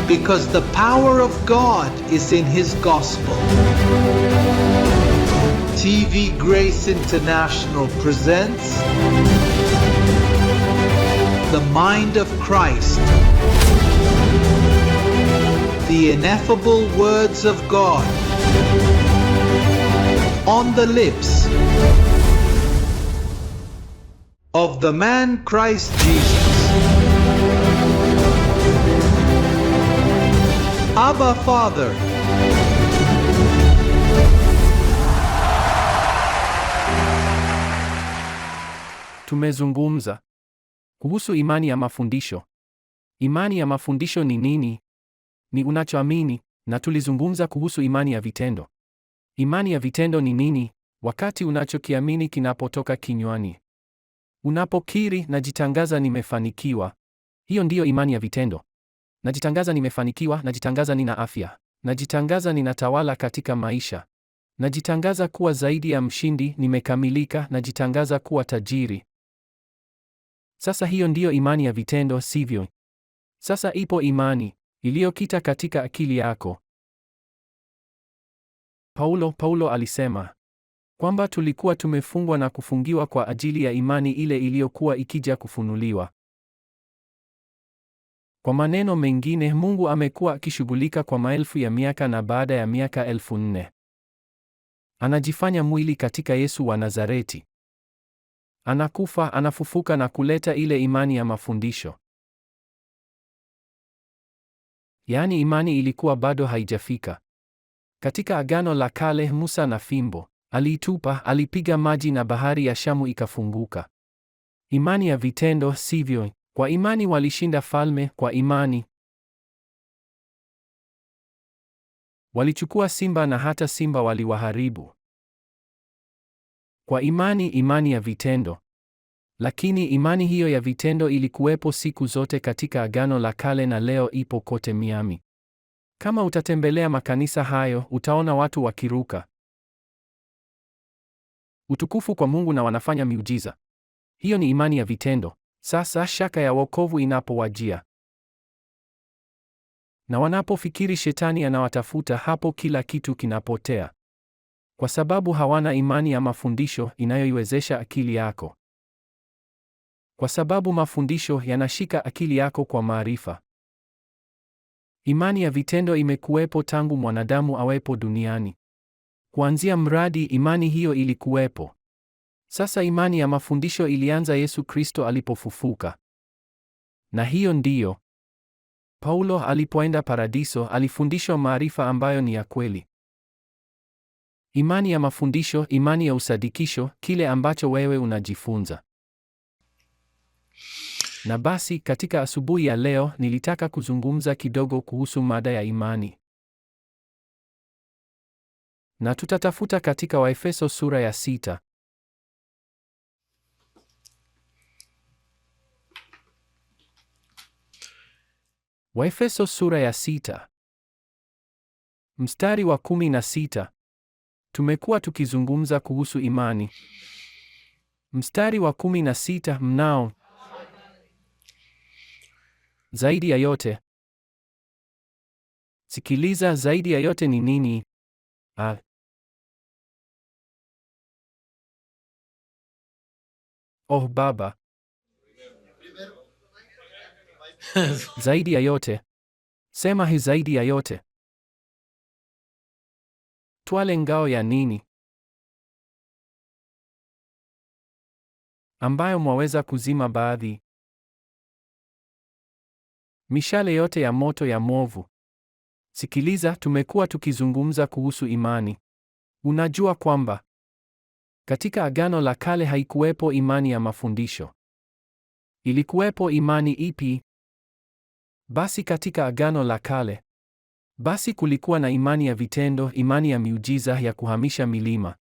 because the power of God is in His gospel. TV Grace International presents The Mind of Christ, the ineffable words of God on the lips of the man Christ Jesus. Abba Father. Tumezungumza kuhusu imani ya mafundisho. Imani ya mafundisho ni nini? Ni unachoamini, na tulizungumza kuhusu imani ya vitendo. Imani ya vitendo ni nini? Wakati unachokiamini kinapotoka kinywani. Unapokiri, najitangaza nimefanikiwa. Hiyo ndiyo imani ya vitendo. Najitangaza nimefanikiwa, najitangaza nina afya, najitangaza ninatawala katika maisha, najitangaza kuwa zaidi ya mshindi, nimekamilika, najitangaza kuwa tajiri. Sasa hiyo ndiyo imani ya vitendo, sivyo? Sasa ipo imani iliyokita katika akili yako. Paulo alisema kwamba tulikuwa tumefungwa na kufungiwa kwa ajili ya imani ile iliyokuwa ikija kufunuliwa. Kwa maneno mengine, Mungu amekuwa akishughulika kwa maelfu ya miaka, na baada ya miaka 1400 anajifanya mwili katika Yesu wa Nazareti. Anakufa, anafufuka na kuleta ile imani ya mafundisho. Yaani imani ilikuwa bado haijafika. Katika Agano la Kale, Musa na fimbo aliitupa, alipiga maji na bahari ya Shamu ikafunguka. Imani ya vitendo, sivyo? Kwa imani walishinda falme, kwa imani walichukua simba na hata simba waliwaharibu. Kwa imani, imani ya vitendo. Lakini imani hiyo ya vitendo ilikuwepo siku zote katika Agano la Kale na leo ipo kote Miami. Kama utatembelea makanisa hayo, utaona watu wakiruka utukufu kwa Mungu na wanafanya miujiza. Hiyo ni imani ya vitendo. Sasa shaka ya wokovu inapowajia na wanapofikiri shetani anawatafuta, hapo kila kitu kinapotea, kwa sababu hawana imani ya mafundisho inayoiwezesha akili yako. Kwa sababu mafundisho yanashika akili yako kwa maarifa. Imani ya vitendo imekuwepo tangu mwanadamu awepo duniani. Kuanzia mradi, imani hiyo ilikuwepo. Sasa imani ya mafundisho ilianza Yesu Kristo alipofufuka. Na hiyo ndiyo Paulo alipoenda paradiso, alifundishwa maarifa ambayo ni ya kweli. Imani ya mafundisho, imani ya usadikisho, kile ambacho wewe unajifunza. Na basi katika asubuhi ya leo nilitaka kuzungumza kidogo kuhusu mada ya imani. Na tutatafuta katika Waefeso sura ya 6. Waefeso sura ya 6. Mstari wa 16. Tumekuwa tukizungumza kuhusu imani. Mstari wa 16, mnao zaidi ya yote. Sikiliza, zaidi ya yote ni nini? Oh Baba. Zaidi ya yote. Sema hii, zaidi ya yote. Twale ngao ya nini? Ambayo mwaweza kuzima baadhi mishale yote ya moto ya mwovu. Sikiliza, tumekuwa tukizungumza kuhusu imani. Unajua kwamba katika Agano la Kale haikuwepo imani ya mafundisho. Ilikuwepo imani ipi? Basi katika Agano la Kale, basi kulikuwa na imani ya vitendo, imani ya miujiza ya kuhamisha milima.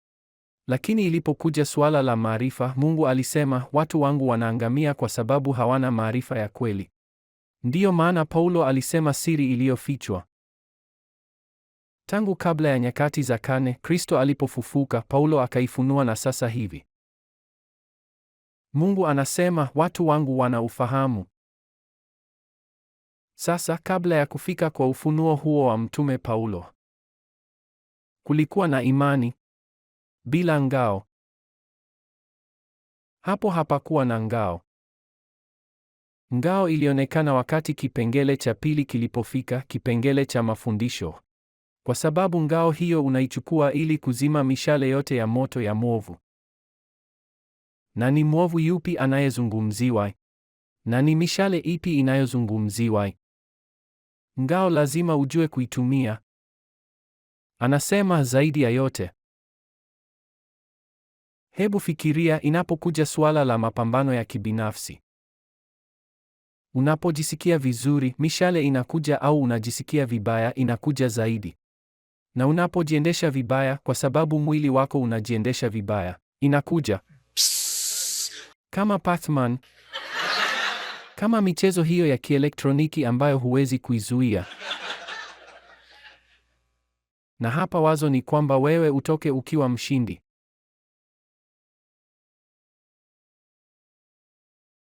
Lakini ilipokuja suala la maarifa, Mungu alisema, watu wangu wanaangamia kwa sababu hawana maarifa ya kweli. Ndiyo maana Paulo alisema siri iliyofichwa tangu kabla ya nyakati za kane, Kristo alipofufuka, Paulo akaifunua, na sasa hivi Mungu anasema, watu wangu wana ufahamu. Sasa kabla ya kufika kwa ufunuo huo wa Mtume Paulo, kulikuwa na imani bila ngao. Hapo hapakuwa na ngao. Ngao ilionekana wakati kipengele cha pili kilipofika, kipengele cha mafundisho. Kwa sababu ngao hiyo unaichukua ili kuzima mishale yote ya moto ya mwovu. Na ni mwovu yupi anayezungumziwa? Na ni mishale ipi inayozungumziwa? Ngao lazima ujue kuitumia. Anasema zaidi ya yote. Hebu fikiria inapokuja suala la mapambano ya kibinafsi. Unapojisikia vizuri, mishale inakuja, au unajisikia vibaya, inakuja zaidi. Na unapojiendesha vibaya kwa sababu mwili wako unajiendesha vibaya, inakuja. Kama Pac-Man. Kama michezo hiyo ya kielektroniki ambayo huwezi kuizuia. Na hapa wazo ni kwamba wewe utoke ukiwa mshindi.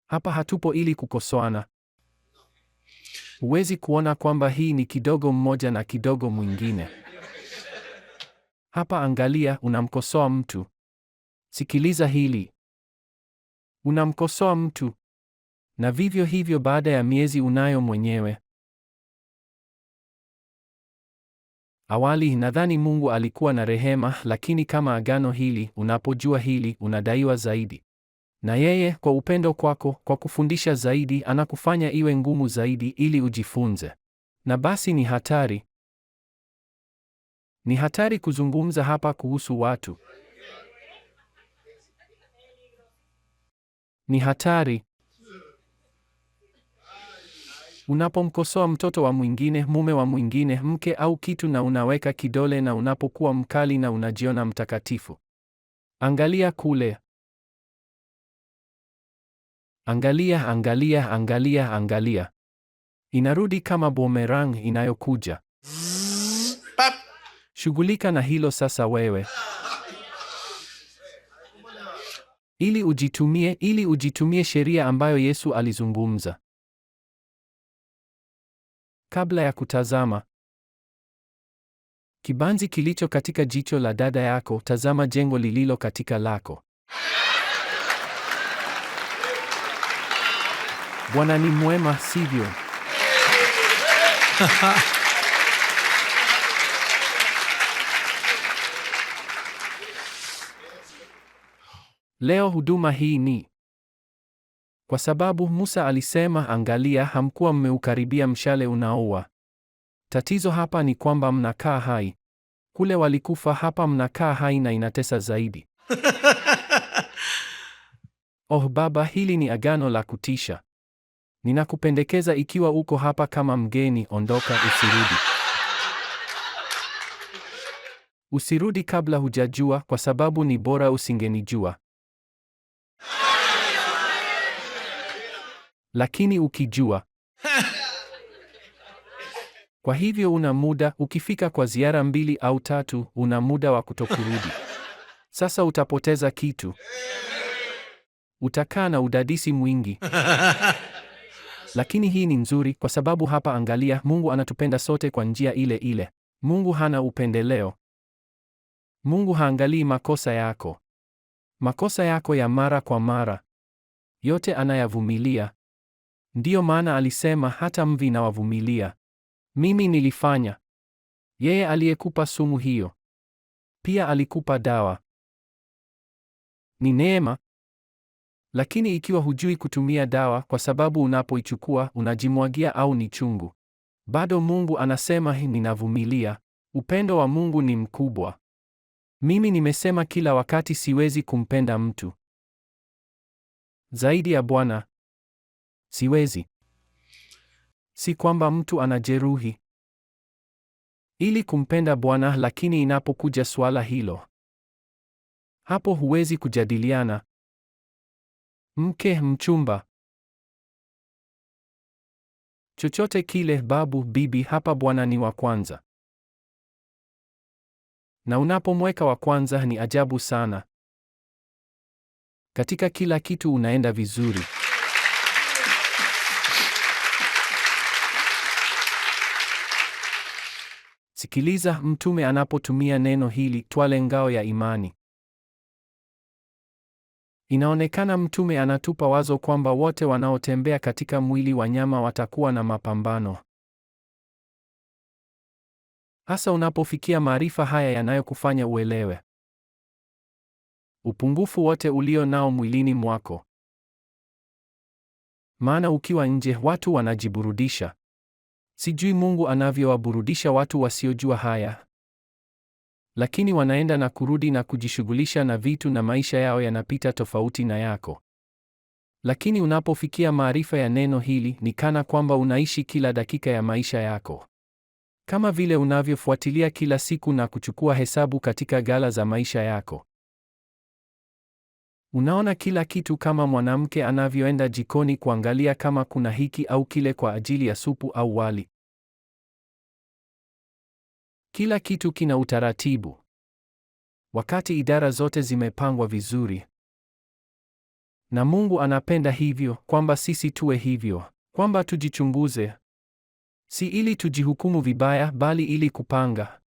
Hapa hatupo ili kukosoana. Huwezi kuona kwamba hii ni kidogo mmoja na kidogo mwingine. Hapa angalia, unamkosoa mtu. Sikiliza hili. Unamkosoa mtu. Na vivyo hivyo baada ya miezi unayo mwenyewe. Awali nadhani Mungu alikuwa na rehema, lakini kama agano hili, unapojua hili, unadaiwa zaidi. Na yeye kwa upendo kwako, kwa kufundisha zaidi, anakufanya iwe ngumu zaidi ili ujifunze. Na basi ni hatari. Ni hatari kuzungumza hapa kuhusu watu. Ni hatari. Unapomkosoa mtoto wa mwingine, mume wa mwingine, mke au kitu, na unaweka kidole, na unapokuwa mkali na unajiona mtakatifu. Angalia kule. Angalia, angalia, angalia, angalia. Inarudi kama boomerang inayokuja. Shughulika na hilo sasa wewe. Ili ujitumie sheria ambayo Yesu alizungumza. Kabla ya kutazama kibanzi kilicho katika jicho la dada yako, tazama jengo lililo katika lako. Bwana ni mwema, sivyo? Leo huduma hii ni kwa sababu Musa alisema, angalia, hamkuwa mmeukaribia mshale unaoua. Tatizo hapa ni kwamba mnakaa hai. Kule walikufa, hapa mnakaa hai na inatesa zaidi. Oh Baba, hili ni agano la kutisha. Ninakupendekeza, ikiwa uko hapa kama mgeni, ondoka, usirudi. Usirudi kabla hujajua, kwa sababu ni bora usingenijua. Lakini ukijua. Kwa hivyo una muda, ukifika kwa ziara 2 au 3, una muda wa kutokurudi. Sasa utapoteza kitu. Utakaa na udadisi mwingi. Lakini hii ni nzuri kwa sababu hapa angalia, Mungu anatupenda sote kwa njia ile ile. Mungu hana upendeleo. Mungu haangalii makosa yako. Makosa yako ya mara kwa mara. Yote anayavumilia. Ndiyo maana alisema, hata mvi nawavumilia. Mimi nilifanya. Yeye aliyekupa sumu hiyo pia alikupa dawa. Ni neema. Lakini ikiwa hujui kutumia dawa, kwa sababu unapoichukua unajimwagia, au ni chungu, bado Mungu anasema, ninavumilia. Upendo wa Mungu ni mkubwa. Mimi nimesema kila wakati, siwezi kumpenda mtu zaidi ya Bwana. Siwezi. Si kwamba mtu anajeruhi ili kumpenda Bwana, lakini inapokuja swala hilo, hapo huwezi kujadiliana. Mke, mchumba, chochote kile, babu, bibi, hapa Bwana ni wa kwanza. Na unapomweka wa kwanza, ni ajabu sana. Katika kila kitu unaenda vizuri. Sikiliza, mtume anapotumia neno hili, twale ngao ya imani. Inaonekana mtume anatupa wazo kwamba wote wanaotembea katika mwili wa nyama watakuwa na mapambano. Hasa unapofikia maarifa haya yanayokufanya uelewe upungufu wote ulio nao mwilini mwako. Maana ukiwa nje, watu wanajiburudisha. Sijui Mungu anavyowaburudisha watu wasiojua haya. Lakini wanaenda na kurudi na kujishughulisha na vitu na maisha yao yanapita tofauti na yako. Lakini unapofikia maarifa ya neno hili, ni kana kwamba unaishi kila dakika ya maisha yako. Kama vile unavyofuatilia kila siku na kuchukua hesabu katika gala za maisha yako. Unaona kila kitu kama mwanamke anavyoenda jikoni kuangalia kama kuna hiki au kile kwa ajili ya supu au wali. Kila kitu kina utaratibu. Wakati idara zote zimepangwa vizuri. Na Mungu anapenda hivyo, kwamba sisi tuwe hivyo, kwamba tujichunguze. Si ili tujihukumu vibaya, bali ili kupanga.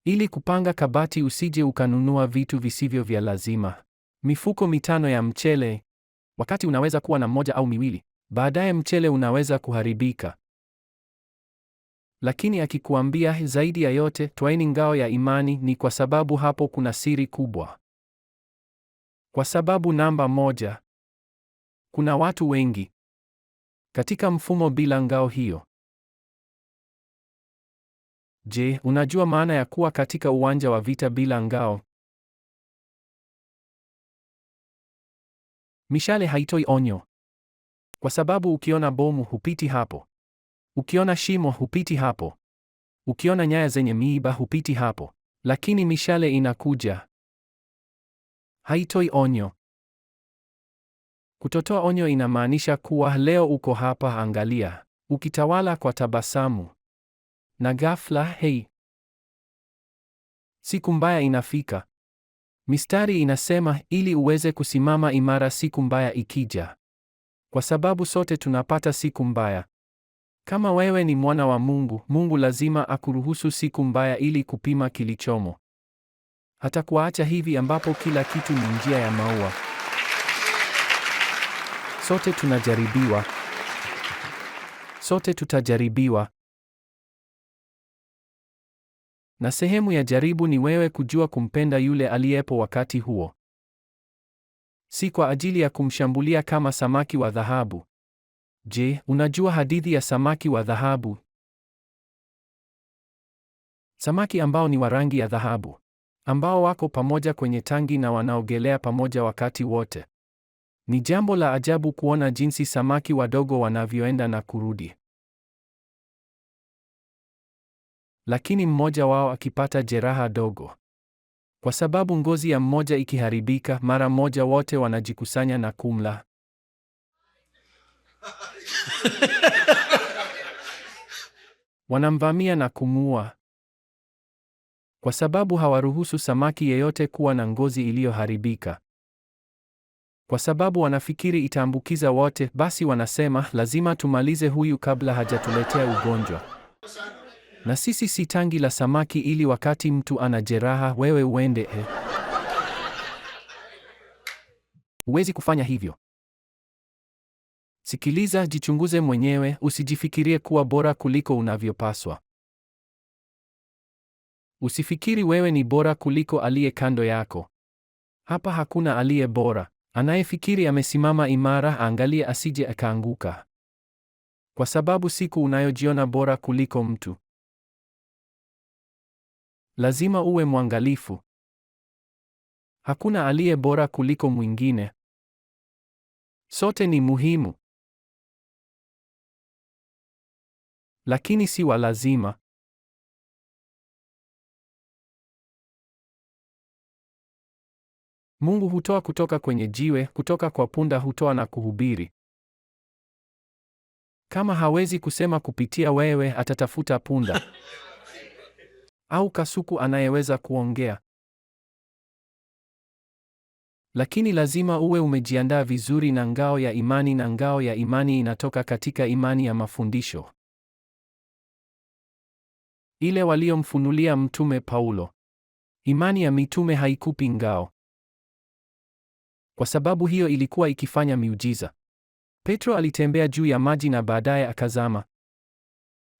Ili kupanga kabati usije ukanunua vitu visivyo vya lazima. Mifuko 5 ya mchele, wakati unaweza kuwa na mmoja au miwili. Baadaye mchele unaweza kuharibika. Lakini akikuambia zaidi ya yote, twaeni ngao ya imani, ni kwa sababu hapo kuna siri kubwa. Kwa sababu namba 1, kuna watu wengi katika mfumo bila ngao hiyo. Je, unajua maana ya kuwa katika uwanja wa vita bila ngao? Mishale haitoi onyo. Kwa sababu ukiona bomu hupiti hapo. Ukiona shimo hupiti hapo. Ukiona nyaya zenye miiba hupiti hapo. Lakini mishale inakuja. Haitoi onyo. Kutotoa onyo inamaanisha kuwa leo uko hapa, angalia, ukitawala kwa tabasamu. Na ghafla, hei, siku mbaya inafika. Mistari inasema ili uweze kusimama imara siku mbaya ikija. Kwa sababu sote tunapata siku mbaya. Kama wewe ni mwana wa Mungu, Mungu lazima akuruhusu siku mbaya ili kupima kilichomo. Hata kuacha hivi ambapo kila kitu ni njia ya maua. Sote tunajaribiwa. Sote tutajaribiwa. Na sehemu ya jaribu ni wewe kujua kumpenda yule aliyepo wakati huo. Si kwa ajili ya kumshambulia kama samaki wa dhahabu. Je, unajua hadithi ya samaki wa dhahabu? Samaki ambao ni wa rangi ya dhahabu, ambao wako pamoja kwenye tangi na wanaogelea pamoja wakati wote. Ni jambo la ajabu kuona jinsi samaki wadogo wanavyoenda na kurudi. Lakini mmoja wao akipata jeraha dogo. Kwa sababu ngozi ya mmoja ikiharibika, mara moja wote wanajikusanya na kumla. Wanamvamia na kumuua. Kwa sababu hawaruhusu samaki yeyote kuwa na ngozi iliyoharibika. Kwa sababu wanafikiri itaambukiza wote, basi wanasema lazima tumalize huyu kabla hajatuletea ugonjwa. Na sisi si tangi la samaki ili wakati mtu ana jeraha wewe uende. Huwezi kufanya hivyo. Sikiliza, jichunguze mwenyewe, usijifikirie kuwa bora kuliko unavyopaswa. Usifikiri wewe ni bora kuliko aliye kando yako. Hapa hakuna aliye bora. Anayefikiri amesimama imara, angalie asije akaanguka. Kwa sababu siku unayojiona bora kuliko mtu, lazima uwe mwangalifu. Hakuna aliye bora kuliko mwingine. Sote ni muhimu. Lakini si wa lazima. Mungu hutoa kutoka kwenye jiwe, kutoka kwa punda hutoa na kuhubiri. Kama hawezi kusema kupitia wewe, atatafuta punda au kasuku anayeweza kuongea. Lakini lazima uwe umejiandaa vizuri na ngao ya imani, na ngao ya imani inatoka katika imani ya mafundisho. ile waliomfunulia Mtume Paulo. Imani ya mitume haikupi ngao. Kwa sababu hiyo ilikuwa ikifanya miujiza. Petro alitembea juu ya maji na baadaye akazama.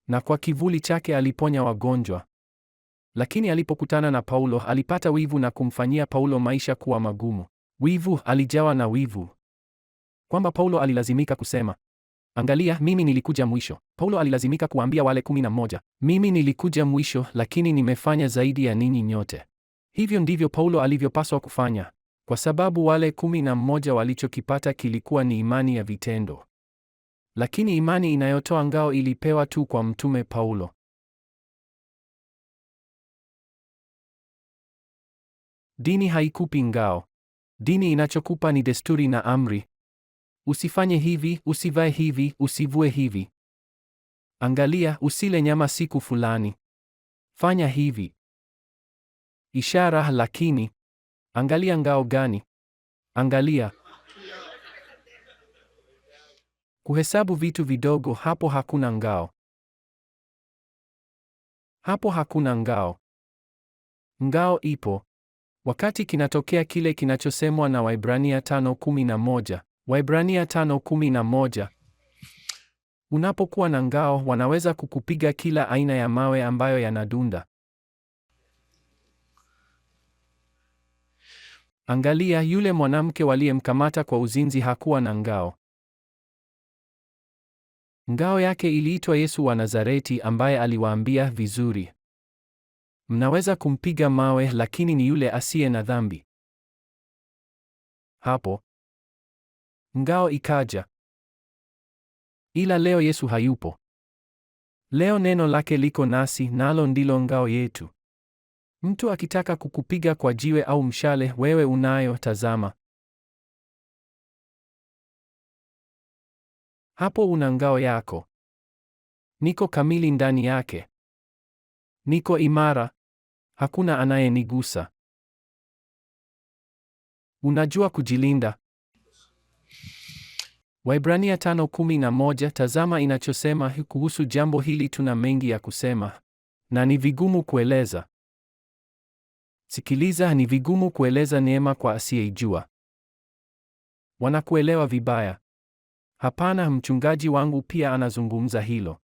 Na kwa kivuli chake aliponya wagonjwa. Lakini alipokutana na Paulo alipata wivu na kumfanyia Paulo maisha kuwa magumu. Wivu, alijawa na wivu. Kwamba Paulo alilazimika kusema, angalia, mimi nilikuja mwisho. Paulo alilazimika kuambia wale 11, mimi nilikuja mwisho, lakini nimefanya zaidi ya ninyi nyote. Hivyo ndivyo Paulo alivyopaswa kufanya. Kwa sababu wale 11 walichokipata kilikuwa ni imani ya vitendo. Lakini imani inayotoa ngao ilipewa tu kwa Mtume Paulo. Dini haikupi ngao. Dini inachokupa ni desturi na amri. Usifanye hivi, usivae hivi, usivue hivi. Angalia, usile nyama siku fulani. Fanya hivi. Ishara, lakini angalia ngao gani? Angalia. Kuhesabu vitu vidogo, hapo hakuna ngao. Hapo hakuna ngao. Ngao ipo wakati kinatokea kile kinachosemwa na Waibrania 5:11. Waibrania 5:11. Unapokuwa na ngao, wanaweza kukupiga kila aina ya mawe ambayo yanadunda. Angalia, yule mwanamke waliyemkamata kwa uzinzi hakuwa na ngao. Ngao yake iliitwa Yesu wa Nazareti, ambaye aliwaambia vizuri, mnaweza kumpiga mawe, lakini ni yule asiye na dhambi. Hapo ngao ikaja. Ila leo Yesu hayupo. Leo neno lake liko nasi, nalo ndilo ngao yetu. Mtu akitaka kukupiga kwa jiwe au mshale, wewe unayo, tazama. Hapo una ngao yako. Niko kamili ndani yake. Niko imara. Hakuna anayenigusa. Unajua kujilinda. Waibrania 5:11, tazama inachosema kuhusu jambo hili. Tuna mengi ya kusema na ni vigumu kueleza. Sikiliza, ni vigumu kueleza neema kwa asiyeijua. Wanakuelewa vibaya. Hapana, mchungaji wangu pia anazungumza hilo.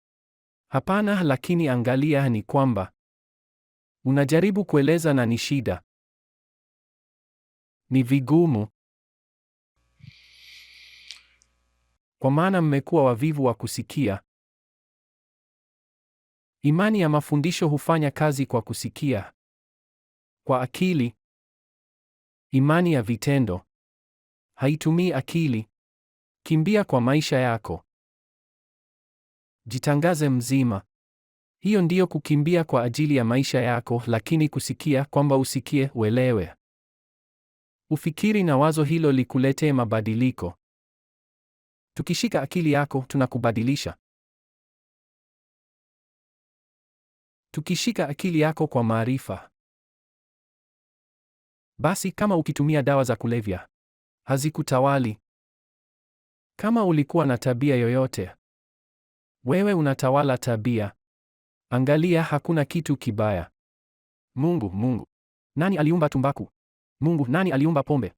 Hapana, lakini angalia, ni kwamba unajaribu kueleza na ni shida. Ni vigumu. Kwa maana mmekuwa wavivu wa kusikia. Imani ya mafundisho hufanya kazi kwa kusikia, kwa akili. Imani ya vitendo haitumii akili. Kimbia kwa maisha yako. Jitangaze mzima. Hiyo ndiyo kukimbia kwa ajili ya maisha yako, lakini kusikia, kwamba usikie, uelewe. Ufikiri na wazo hilo likuletee mabadiliko. Tukishika akili yako, tunakubadilisha. Tukishika akili yako kwa maarifa. Basi kama ukitumia dawa za kulevya, hazikutawali. Kama ulikuwa na tabia yoyote, wewe unatawala tabia. Angalia, hakuna kitu kibaya. Mungu. Nani aliumba tumbaku? Mungu. Nani aliumba pombe?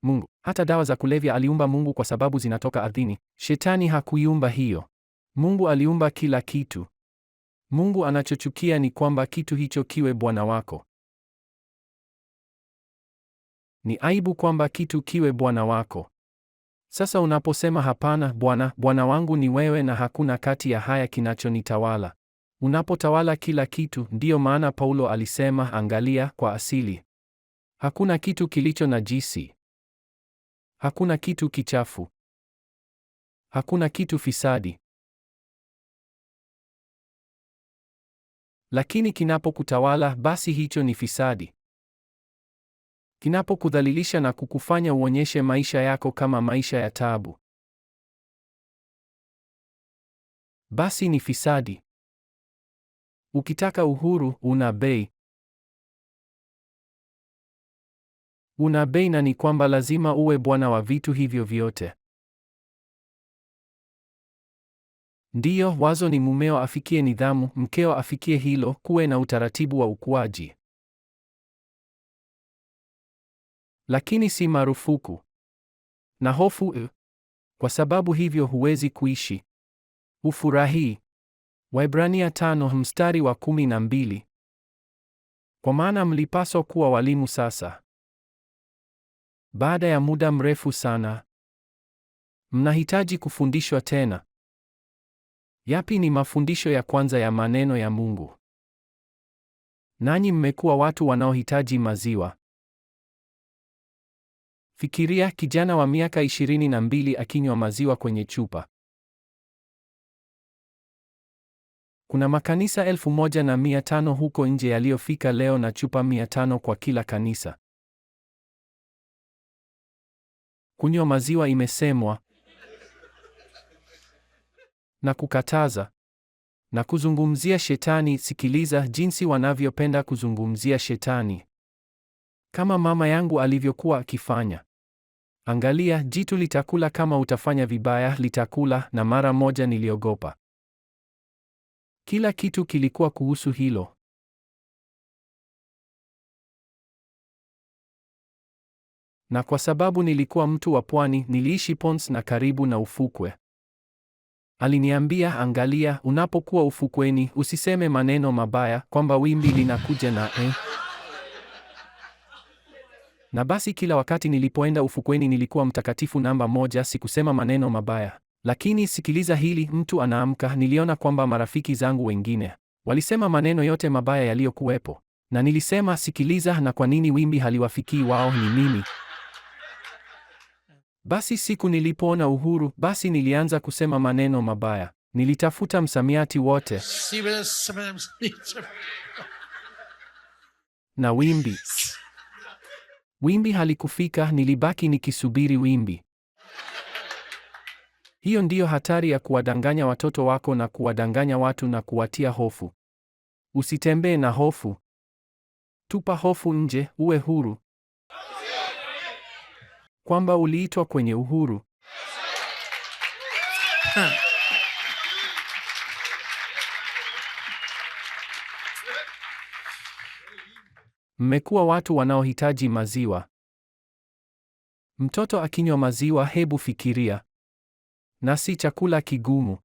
Mungu. Hata dawa za kulevya aliumba Mungu kwa sababu zinatoka ardhini. Shetani hakuiumba hiyo. Mungu aliumba kila kitu. Mungu anachochukia ni kwamba kitu hicho kiwe bwana wako. Ni aibu kwamba kitu kiwe bwana wako. Sasa unaposema hapana, Bwana wangu ni wewe na hakuna kati ya haya kinachonitawala. Unapotawala kila kitu, ndiyo maana Paulo alisema, angalia, kwa asili hakuna kitu kilicho najisi. Hakuna kitu kichafu. Hakuna kitu fisadi. Lakini kinapokutawala, basi hicho ni fisadi. Kinapokudhalilisha na kukufanya uonyeshe maisha yako kama maisha ya taabu, basi ni fisadi. Ukitaka uhuru, una bei. Una bei, na ni kwamba lazima uwe bwana wa vitu hivyo vyote. Ndiyo, wazo ni mumeo afikie nidhamu, mkeo afikie hilo, kuwe na utaratibu wa ukuaji. Lakini si marufuku. Na hofu, kwa sababu hivyo huwezi kuishi. Ufurahii. Waebrania 5 mstari wa 12. Kwa maana mlipaswa kuwa walimu sasa. Baada ya muda mrefu sana, mnahitaji kufundishwa tena. Yapi ni mafundisho ya kwanza ya maneno ya Mungu? Nanyi mmekuwa watu wanaohitaji maziwa. Fikiria kijana wa miaka 22 akinywa maziwa kwenye chupa. Kuna makanisa 1500 huko nje yaliyofika leo na chupa 500 kwa kila kanisa. Kunywa maziwa imesemwa na kukataza na kuzungumzia shetani. Sikiliza jinsi wanavyopenda kuzungumzia shetani, kama mama yangu alivyokuwa akifanya. Angalia, jitu litakula kama utafanya vibaya, litakula. Na mara moja niliogopa. Kila kitu kilikuwa kuhusu hilo. Na kwa sababu nilikuwa mtu wa pwani, niliishi Pons na karibu na ufukwe. Aliniambia, angalia, unapokuwa ufukweni, usiseme maneno mabaya, kwamba wimbi linakuja na Na basi kila wakati nilipoenda ufukweni nilikuwa mtakatifu namba 1, sikusema maneno mabaya. Lakini sikiliza hili, mtu anaamka, niliona kwamba marafiki zangu wengine walisema maneno yote mabaya yaliyokuwepo. Na nilisema, sikiliza, na kwa nini wimbi haliwafikii wao? Ni mimi. Basi siku nilipoona uhuru, basi nilianza kusema maneno mabaya. Nilitafuta msamiati wote. Na wimbi halikufika, nilibaki nikisubiri wimbi. Hiyo ndiyo hatari ya kuwadanganya watoto wako na kuwadanganya watu na kuwatia hofu. Usitembee na hofu. Tupa hofu nje, uwe huru. Kwamba uliitwa kwenye uhuru. Mmekuwa watu wanaohitaji maziwa. Mtoto akinywa maziwa, hebu fikiria. Na si chakula kigumu.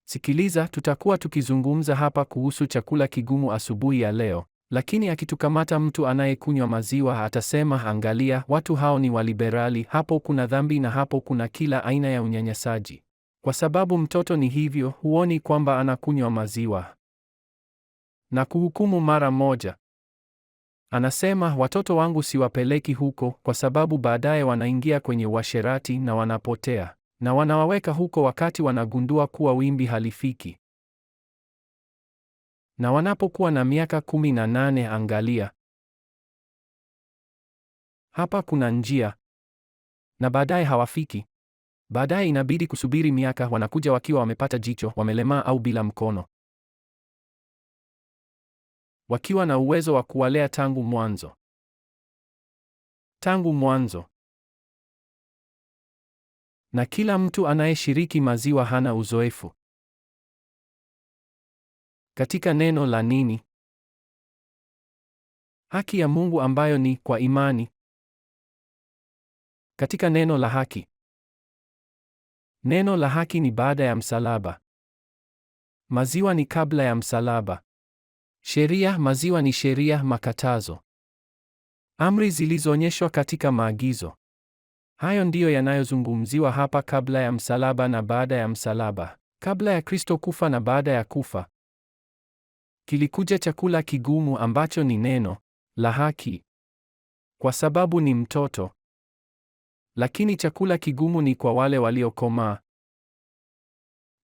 Sikiliza, tutakuwa tukizungumza hapa kuhusu chakula kigumu asubuhi ya leo. Lakini akitukamata mtu anayekunywa maziwa, atasema, angalia, watu hao ni waliberali, hapo kuna dhambi na hapo kuna kila aina ya unyanyasaji. Kwa sababu mtoto ni hivyo, huoni kwamba anakunywa maziwa na kuhukumu mara moja. Anasema, watoto wangu siwapeleki huko, kwa sababu baadaye wanaingia kwenye uasherati na wanapotea, na wanawaweka huko wakati wanagundua kuwa wimbi halifiki. Na wanapokuwa na miaka 18, angalia, hapa kuna njia, na baadaye hawafiki. Baadaye inabidi kusubiri miaka, wanakuja wakiwa wamepata jicho, wamelemaa au bila mkono, wakiwa na uwezo wa kuwalea tangu mwanzo. Tangu mwanzo. Na kila mtu anayeshiriki maziwa hana uzoefu katika neno la nini? Haki ya Mungu ambayo ni kwa imani katika neno la haki. Neno la haki ni baada ya msalaba. Maziwa ni kabla ya msalaba. Sheria, maziwa ni sheria, makatazo, amri zilizoonyeshwa katika maagizo. Hayo ndiyo yanayozungumziwa hapa, kabla ya msalaba na baada ya msalaba, kabla ya Kristo kufa na baada ya kufa. Kilikuja chakula kigumu ambacho ni neno la haki, kwa sababu ni mtoto. Lakini chakula kigumu ni kwa wale waliokomaa,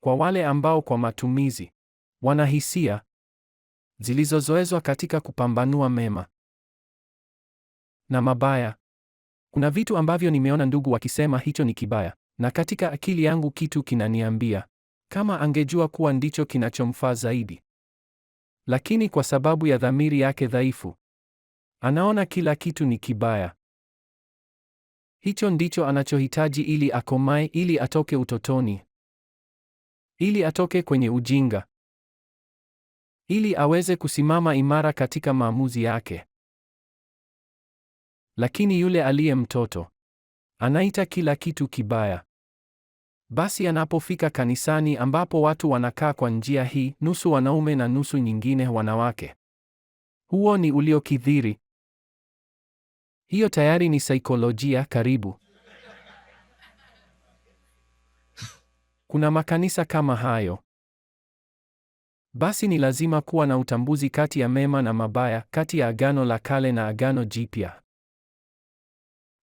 kwa wale ambao kwa matumizi wana hisia zilizozoezwa katika kupambanua mema na mabaya. Kuna vitu ambavyo nimeona ndugu wakisema hicho ni kibaya, na katika akili yangu kitu kinaniambia kama angejua kuwa ndicho kinachomfaa zaidi. Lakini kwa sababu ya dhamiri yake dhaifu, anaona kila kitu ni kibaya. Hicho ndicho anachohitaji ili akomae, ili atoke utotoni. ili atoke kwenye ujinga, ili aweze kusimama imara katika maamuzi yake. Lakini yule aliye mtoto anaita kila kitu kibaya. Basi anapofika kanisani ambapo watu wanakaa kwa njia hii, nusu wanaume na nusu nyingine wanawake, huo ni uliokithiri. Hiyo tayari ni saikolojia karibu. Kuna makanisa kama hayo. Basi ni lazima kuwa na utambuzi kati ya mema na mabaya, kati ya Agano la Kale na Agano Jipya,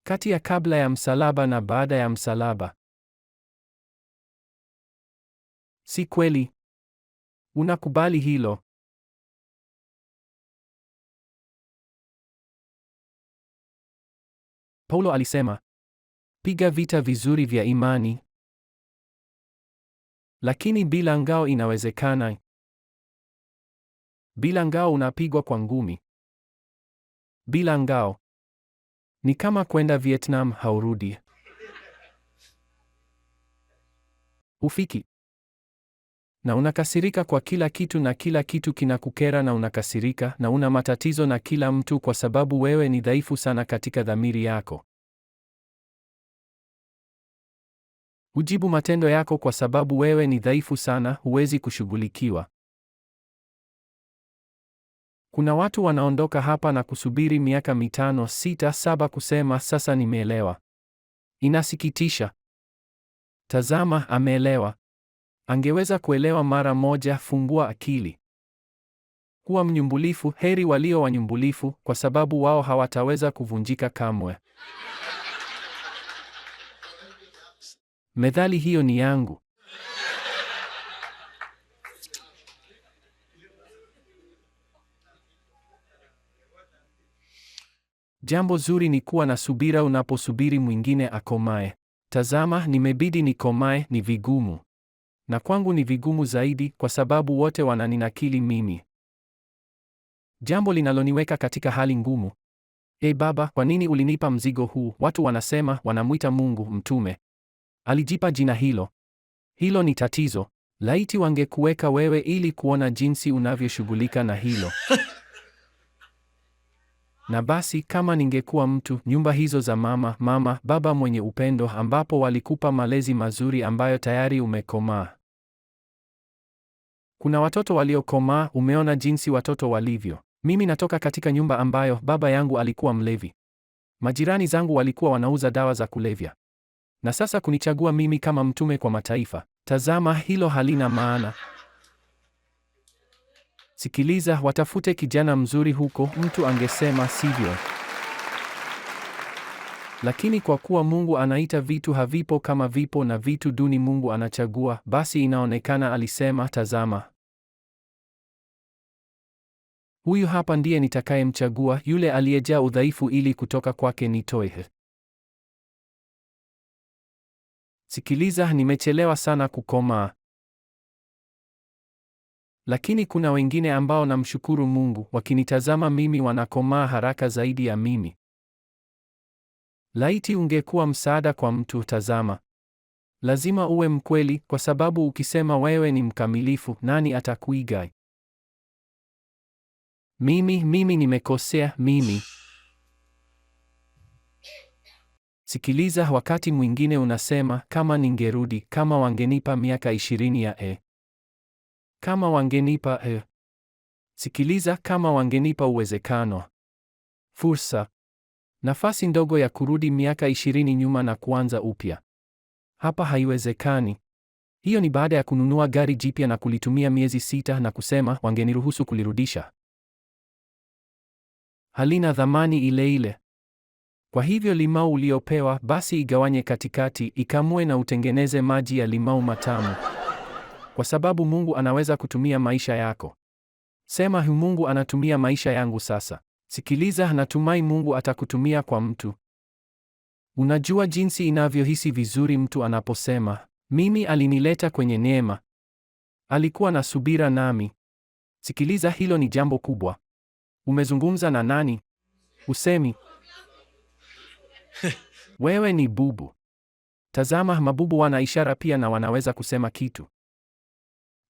kati ya kabla ya msalaba na baada ya msalaba. Si kweli? Unakubali hilo? Paulo alisema, piga vita vizuri vya imani. Lakini bila ngao inawezekana? Bila ngao unapigwa kwa ngumi. Bila ngao ni kama kwenda Vietnam haurudi. Ufiki. Na unakasirika kwa kila kitu na kila kitu kinakukera na unakasirika na una matatizo na kila mtu kwa sababu wewe ni dhaifu sana katika dhamiri yako. Ujibu matendo yako kwa sababu wewe ni dhaifu sana, huwezi kushughulikiwa. Kuna watu wanaondoka hapa na kusubiri miaka 5, 6, 7 kusema sasa nimeelewa. Inasikitisha. Tazama, ameelewa. Angeweza kuelewa mara moja. Fungua akili. Kuwa mnyumbulifu. Heri walio wanyumbulifu, kwa sababu wao hawataweza kuvunjika kamwe. Methali hiyo ni yangu. Jambo zuri ni kuwa na subira unaposubiri mwingine akomae. Tazama, nimebidi nikomae, ni vigumu. Na kwangu ni vigumu zaidi kwa sababu wote wananinakili mimi. Jambo linaloniweka katika hali ngumu. Baba, kwa nini ulinipa mzigo huu? Watu wanasema, wanamwita Mungu mtume. Alijipa jina hilo. Hilo ni tatizo. Laiti wangekuweka wewe ili kuona jinsi unavyoshughulika na hilo. Na basi kama ningekuwa mtu, nyumba hizo za mama, baba mwenye upendo ambapo walikupa malezi mazuri ambayo tayari umekomaa. Kuna watoto waliokomaa, umeona jinsi watoto walivyo. Mimi natoka katika nyumba ambayo baba yangu alikuwa mlevi. Majirani zangu walikuwa wanauza dawa za kulevya. Na sasa kunichagua mimi kama mtume kwa mataifa. Tazama, hilo halina maana. Sikiliza, watafute kijana mzuri huko, mtu angesema sivyo. Lakini kwa kuwa Mungu anaita vitu havipo kama vipo na vitu duni Mungu anachagua, basi inaonekana alisema, tazama, huyu hapa ndiye nitakayemchagua, yule aliyejaa udhaifu ili kutoka kwake nitoe. Sikiliza, nimechelewa sana kukomaa. Lakini kuna wengine ambao namshukuru Mungu, wakinitazama mimi wanakomaa haraka zaidi ya mimi. Laiti ungekuwa msaada kwa mtu. Tazama, lazima uwe mkweli, kwa sababu ukisema wewe ni mkamilifu, nani atakuiga? Mimi nimekosea, mimi. Sikiliza, wakati mwingine unasema, kama ningerudi, kama wangenipa miaka 20 ya kama wangenipa Sikiliza, kama wangenipa uwezekano, fursa, nafasi ndogo ya kurudi miaka 20 nyuma na kuanza upya. Hapa haiwezekani. Hiyo ni baada ya kununua gari jipya na kulitumia miezi 6 na kusema wangeniruhusu kulirudisha. Halina thamani ile ile. Kwa hivyo limau uliopewa basi igawanye katikati, ikamue na utengeneze maji ya limau matamu. Kwa sababu Mungu anaweza kutumia maisha yako. Sema, Mungu anatumia maisha yangu sasa. Sikiliza, natumai Mungu atakutumia kwa mtu. Unajua jinsi inavyohisi vizuri mtu anaposema, mimi alinileta kwenye neema. Alikuwa na subira nami. Sikiliza, hilo ni jambo kubwa. Umezungumza na nani? Usemi. Wewe ni bubu. Tazama, mabubu wana ishara pia na wanaweza kusema kitu.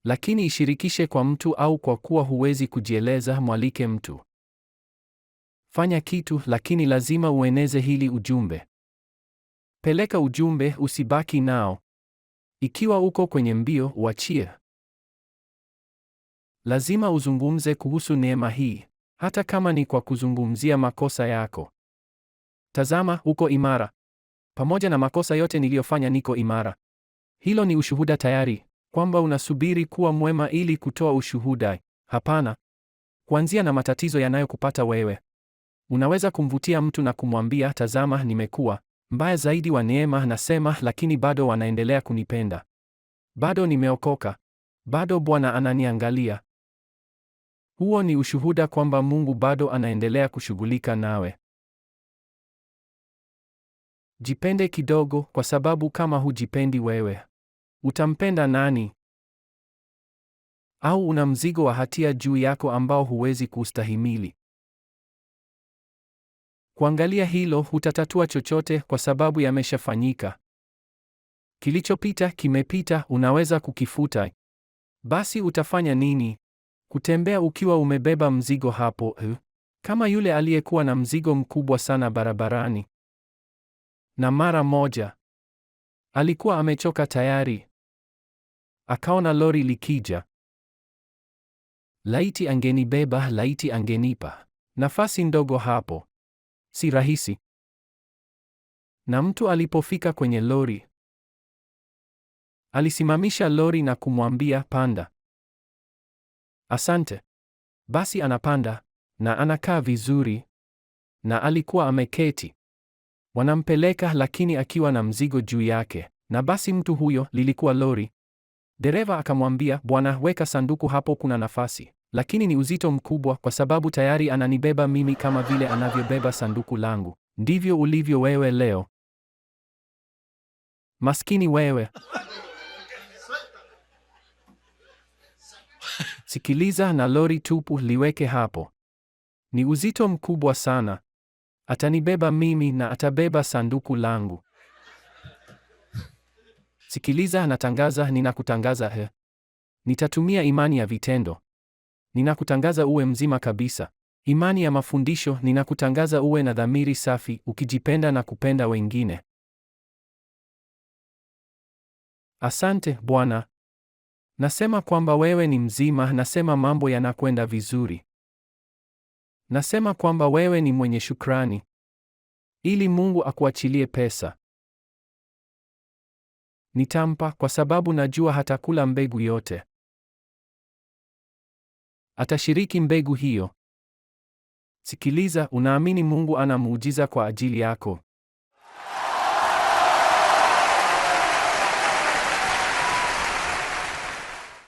Lakini ishirikishe kwa mtu, au kwa kuwa huwezi kujieleza, mwalike mtu. Fanya kitu, lakini lazima ueneze hili ujumbe. Peleka ujumbe, usibaki nao. Ikiwa uko kwenye mbio, uachie. Lazima uzungumze kuhusu neema hii, hata kama ni kwa kuzungumzia makosa yako. Tazama, uko imara. Pamoja na makosa yote niliyofanya, niko imara. Hilo ni ushuhuda tayari. Kwamba unasubiri kuwa mwema ili kutoa ushuhuda? Hapana. Kuanzia na matatizo yanayokupata wewe. Unaweza kumvutia mtu na kumwambia, tazama, nimekuwa mbaya zaidi wa neema, nasema, lakini bado wanaendelea kunipenda. Bado nimeokoka. Bado Bwana ananiangalia. Huo ni ushuhuda kwamba Mungu bado anaendelea kushughulika nawe. Jipende kidogo, kwa sababu kama hujipendi wewe, utampenda nani? Au una mzigo wa hatia juu yako ambao huwezi kustahimili? Kuangalia hilo hutatatua chochote, kwa sababu yameshafanyika. Kilichopita kimepita, unaweza kukifuta. Basi utafanya nini? Kutembea ukiwa umebeba mzigo hapo, kama yule aliyekuwa na mzigo mkubwa sana barabarani. Na mara moja alikuwa amechoka tayari. Akaona lori likija. Laiti angenibeba, laiti angenipa nafasi ndogo hapo. Si rahisi. Na mtu alipofika kwenye lori, alisimamisha lori na kumwambia, panda. Asante. Basi anapanda na anakaa vizuri, na alikuwa ameketi. Wanampeleka, lakini akiwa na mzigo juu yake. Na basi mtu huyo, lilikuwa lori. Dereva akamwambia, bwana, weka sanduku hapo, kuna nafasi, lakini ni uzito mkubwa, kwa sababu tayari ananibeba mimi kama vile anavyobeba sanduku langu. Ndivyo ulivyo wewe leo. Maskini wewe. Sikiliza, na lori tupu liweke hapo. Ni uzito mkubwa sana. Atanibeba mimi na atabeba sanduku langu. Sikiliza, natangaza, ninakutangaza. Nitatumia imani ya vitendo. Ninakutangaza uwe mzima kabisa. Imani ya mafundisho, ninakutangaza uwe na dhamiri safi, ukijipenda na kupenda wengine. Asante Bwana. Nasema kwamba wewe ni mzima, nasema mambo yanakwenda vizuri. Nasema kwamba wewe ni mwenye shukrani. Ili Mungu akuachilie pesa. Nitampa, kwa sababu najua hatakula mbegu yote. Atashiriki mbegu hiyo. Sikiliza, unaamini Mungu ana muujiza kwa ajili yako?